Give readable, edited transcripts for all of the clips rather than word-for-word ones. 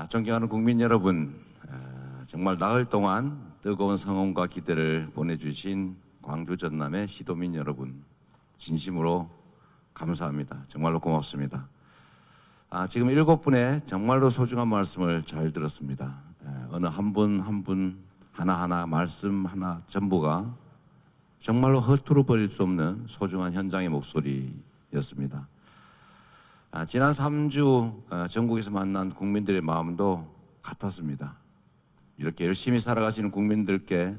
존경하는 국민 여러분, 정말 나흘 동안 뜨거운 성원과 기대를 보내주신 광주 전남의 시도민 여러분, 진심으로 감사합니다. 정말로 고맙습니다. 지금 7분의 정말로 소중한 말씀을 잘 들었습니다. 어느 한 분 한 분 하나하나 말씀 하나 전부가 정말로 허투루 버릴 수 없는 소중한 현장의 목소리였습니다. 지난 3주 전국에서 만난 국민들의 마음도 같았습니다. 이렇게 열심히 살아가시는 국민들께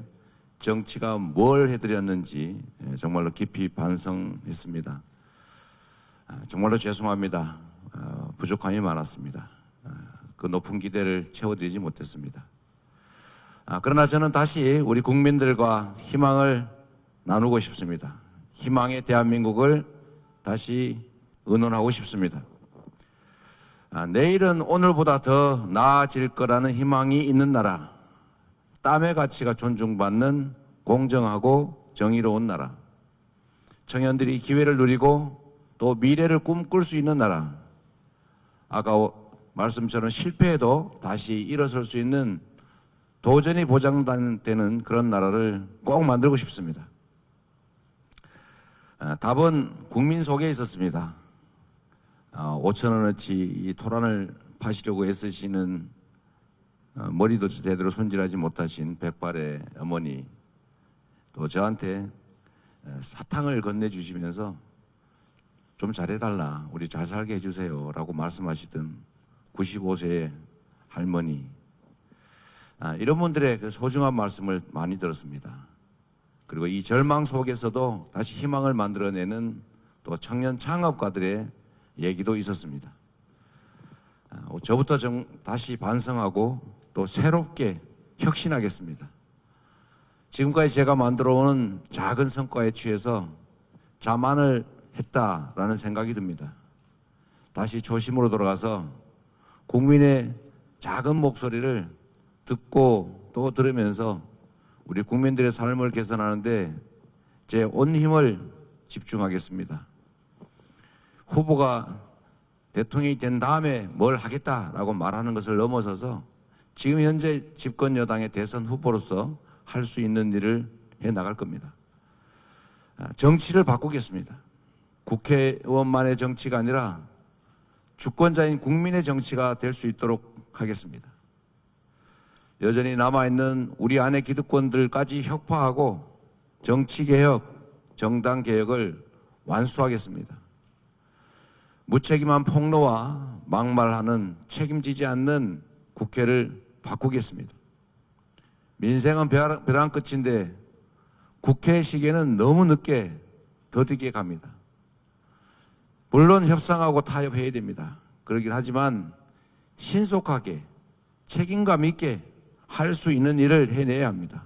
정치가 뭘 해드렸는지 정말로 깊이 반성했습니다. 정말로 죄송합니다. 부족함이 많았습니다. 그 높은 기대를 채워드리지 못했습니다. 그러나 저는 다시 우리 국민들과 희망을 나누고 싶습니다. 희망의 대한민국을 다시 의논하고 싶습니다. 내일은 오늘보다 더 나아질 거라는 희망이 있는 나라, 땀의 가치가 존중받는 공정하고 정의로운 나라, 청년들이 기회를 누리고 또 미래를 꿈꿀 수 있는 나라, 아까 말씀처럼 실패해도 다시 일어설 수 있는 도전이 보장되는 그런 나라를 꼭 만들고 싶습니다. 답은 국민 속에 있었습니다. 5,000원어치 이 토란을 파시려고 애쓰시는 머리도 제대로 손질하지 못하신 백발의 어머니, 또 저한테 사탕을 건네주시면서 좀 잘해달라, 우리 잘 살게 해주세요 라고 말씀하시던 95세의 할머니, 이런 분들의 그 소중한 말씀을 많이 들었습니다. 그리고 이 절망 속에서도 다시 희망을 만들어내는 또 청년 창업가들의 얘기도 있었습니다. 저부터 다시 반성하고 또 새롭게 혁신하겠습니다. 지금까지 제가 만들어오는 작은 성과에 취해서 자만을 했다라는 생각이 듭니다. 다시 초심으로 돌아가서 국민의 작은 목소리를 듣고 또 들으면서 우리 국민들의 삶을 개선하는데 제 온 힘을 집중하겠습니다. 후보가 대통령이 된 다음에 뭘 하겠다라고 말하는 것을 넘어서서 지금 현재 집권 여당의 대선 후보로서 할 수 있는 일을 해 나갈 겁니다. 정치를 바꾸겠습니다. 국회의원만의 정치가 아니라 주권자인 국민의 정치가 될 수 있도록 하겠습니다. 여전히 남아있는 우리 안의 기득권들까지 혁파하고 정치개혁, 정당개혁을 완수하겠습니다. 무책임한 폭로와 막말하는 책임지지 않는 국회를 바꾸겠습니다. 민생은 벼랑 끝인데 국회 시계는 너무 늦게 더디게 갑니다. 물론 협상하고 타협해야 됩니다. 그러긴 하지만 신속하게 책임감 있게 할 수 있는 일을 해내야 합니다.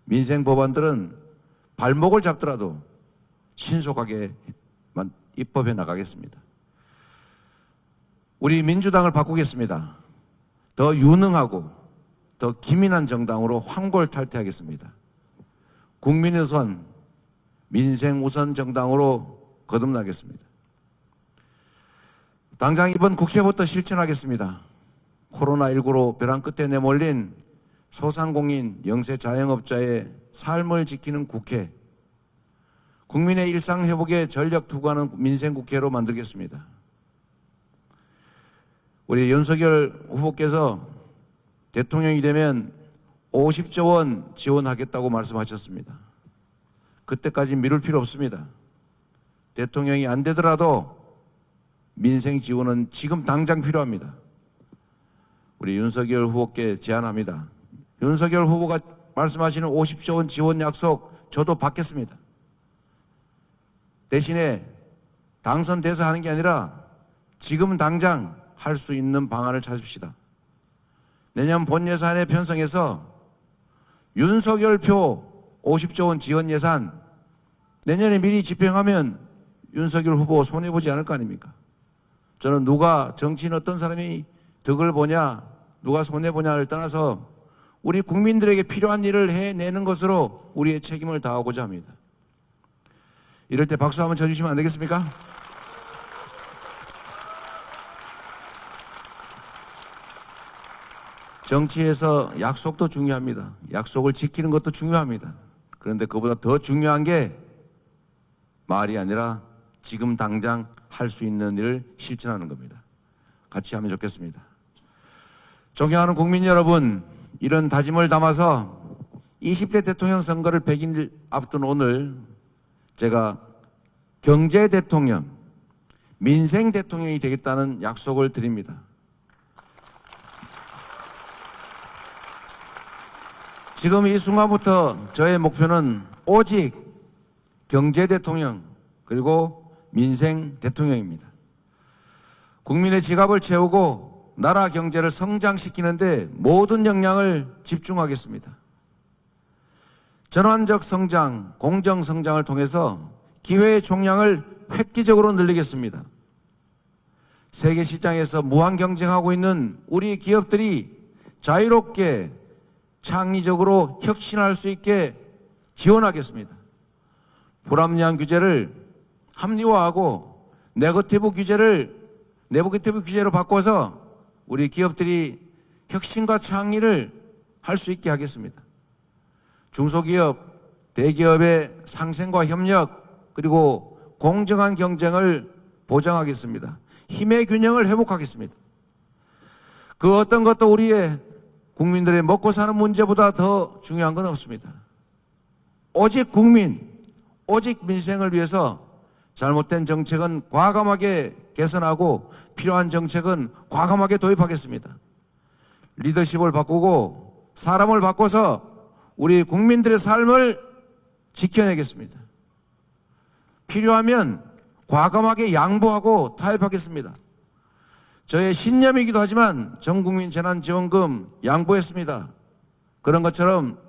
민생 법안들은 발목을 잡더라도 신속하게 입법해 나가겠습니다. 우리 민주당을 바꾸겠습니다. 더 유능하고 더 기민한 정당으로 황골탈퇴하겠습니다. 국민우선, 민생우선 정당으로 거듭나겠습니다. 당장 이번 국회부터 실천하겠습니다. 코로나19로 벼랑 끝에 내몰린 소상공인, 영세 자영업자의 삶을 지키는 국회, 국민의 일상 회복에 전력 투구하는 민생국회로 만들겠습니다. 우리 윤석열 후보께서 대통령이 되면 50조 원 지원하겠다고 말씀하셨습니다. 그때까지 미룰 필요 없습니다. 대통령이 안 되더라도 민생 지원은 지금 당장 필요합니다. 우리 윤석열 후보께 제안합니다. 윤석열 후보가 말씀하시는 50조 원 지원 약속 저도 받겠습니다. 대신에 당선돼서 하는 게 아니라 지금 당장 할 수 있는 방안을 찾읍시다. 내년 본 예산에 편성해서 윤석열표 50조 원 지원 예산 내년에 미리 집행하면 윤석열 후보 손해보지 않을 거 아닙니까? 저는 누가 정치인 어떤 사람이 덕을 보냐, 누가 손해보냐를 떠나서 우리 국민들에게 필요한 일을 해내는 것으로 우리의 책임을 다하고자 합니다. 이럴 때 박수 한번 쳐주시면 안 되겠습니까? 정치에서 약속도 중요합니다. 약속을 지키는 것도 중요합니다. 그런데 그보다 더 중요한 게 말이 아니라 지금 당장 할 수 있는 일을 실천하는 겁니다. 같이 하면 좋겠습니다. 존경하는 국민 여러분, 이런 다짐을 담아서 20대 대통령 선거를 100일 앞둔 오늘 제가 경제 대통령, 민생 대통령이 되겠다는 약속을 드립니다. 지금 이 순간부터 저의 목표는 오직 경제 대통령 그리고 민생 대통령입니다. 국민의 지갑을 채우고 나라 경제를 성장시키는데 모든 역량을 집중하겠습니다. 전환적 성장, 공정 성장을 통해서 기회의 총량을 획기적으로 늘리겠습니다. 세계 시장에서 무한 경쟁하고 있는 우리 기업들이 자유롭게 창의적으로 혁신할 수 있게 지원하겠습니다. 불합리한 규제를 합리화하고 네거티브 규제로 바꿔서 우리 기업들이 혁신과 창의를 할 수 있게 하겠습니다. 중소기업, 대기업의 상생과 협력 그리고 공정한 경쟁을 보장하겠습니다. 힘의 균형을 회복하겠습니다. 그 어떤 것도 우리의 국민들의 먹고 사는 문제보다 더 중요한 건 없습니다. 오직 국민, 오직 민생을 위해서 잘못된 정책은 과감하게 개선하고 필요한 정책은 과감하게 도입하겠습니다. 리더십을 바꾸고 사람을 바꿔서 우리 국민들의 삶을 지켜내겠습니다. 필요하면 과감하게 양보하고 타협하겠습니다. 저의 신념이기도 하지만 전국민 재난지원금 양보했습니다. 그런 것처럼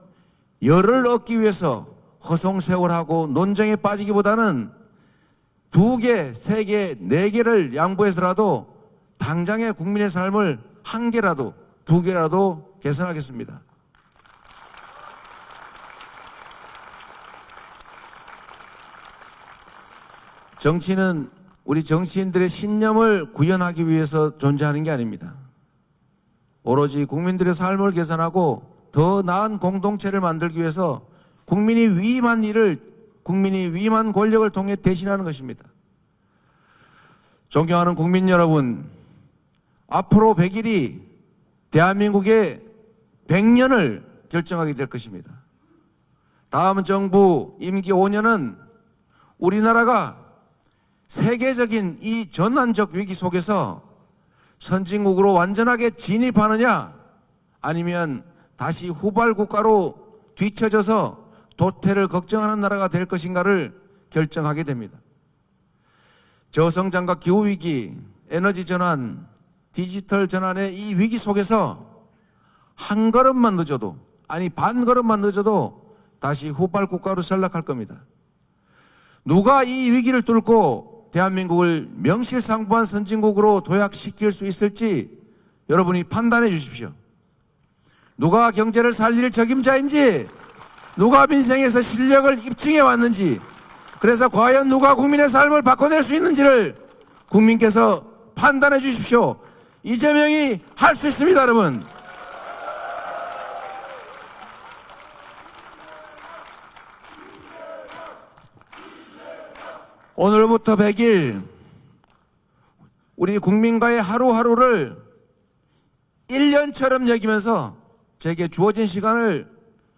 열을 얻기 위해서 허송세월하고 논쟁에 빠지기보다는 2개, 3개, 4개를 양보해서라도 당장의 국민의 삶을 1개라도, 2개라도 개선하겠습니다. 정치는 우리 정치인들의 신념을 구현하기 위해서 존재하는 게 아닙니다. 오로지 국민들의 삶을 개선하고 더 나은 공동체를 만들기 위해서 국민이 위임한 일을 국민이 위임한 권력을 통해 대신하는 것입니다. 존경하는 국민 여러분, 앞으로 100일이 대한민국의 100년을 결정하게 될 것입니다. 다음 정부 임기 5년은 우리나라가 세계적인 이 전환적 위기 속에서 선진국으로 완전하게 진입하느냐 아니면 다시 후발국가로 뒤처져서 도태를 걱정하는 나라가 될 것인가를 결정하게 됩니다. 저성장과 기후위기, 에너지 전환, 디지털 전환의 이 위기 속에서 한 걸음만 늦어도 아니 반 걸음만 늦어도 다시 후발국가로 전락할 겁니다. 누가 이 위기를 뚫고 대한민국을 명실상부한 선진국으로 도약시킬 수 있을지 여러분이 판단해 주십시오. 누가 경제를 살릴 적임자인지, 누가 민생에서 실력을 입증해 왔는지, 그래서 과연 누가 국민의 삶을 바꿔낼 수 있는지를 국민께서 판단해 주십시오. 이재명이 할 수 있습니다, 여러분. 오늘부터 100일 우리 국민과의 하루하루를 1년처럼 여기면서 제게 주어진 시간을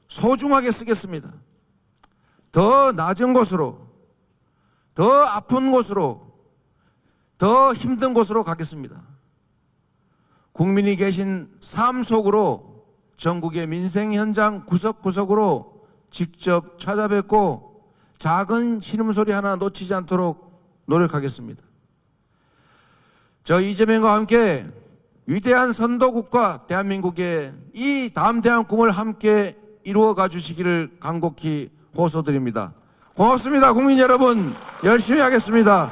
소중하게 쓰겠습니다. 더 낮은 곳으로, 더 아픈 곳으로, 더 힘든 곳으로 가겠습니다. 국민이 계신 삶 속으로 전국의 민생 현장 구석구석으로 직접 찾아뵙고 작은 신음소리 하나 놓치지 않도록 노력하겠습니다. 저 이재명과 함께 위대한 선도국가 대한민국의 이 담대한 꿈을 함께 이루어가 주시기를 간곡히 호소드립니다. 고맙습니다. 국민 여러분, 열심히 하겠습니다.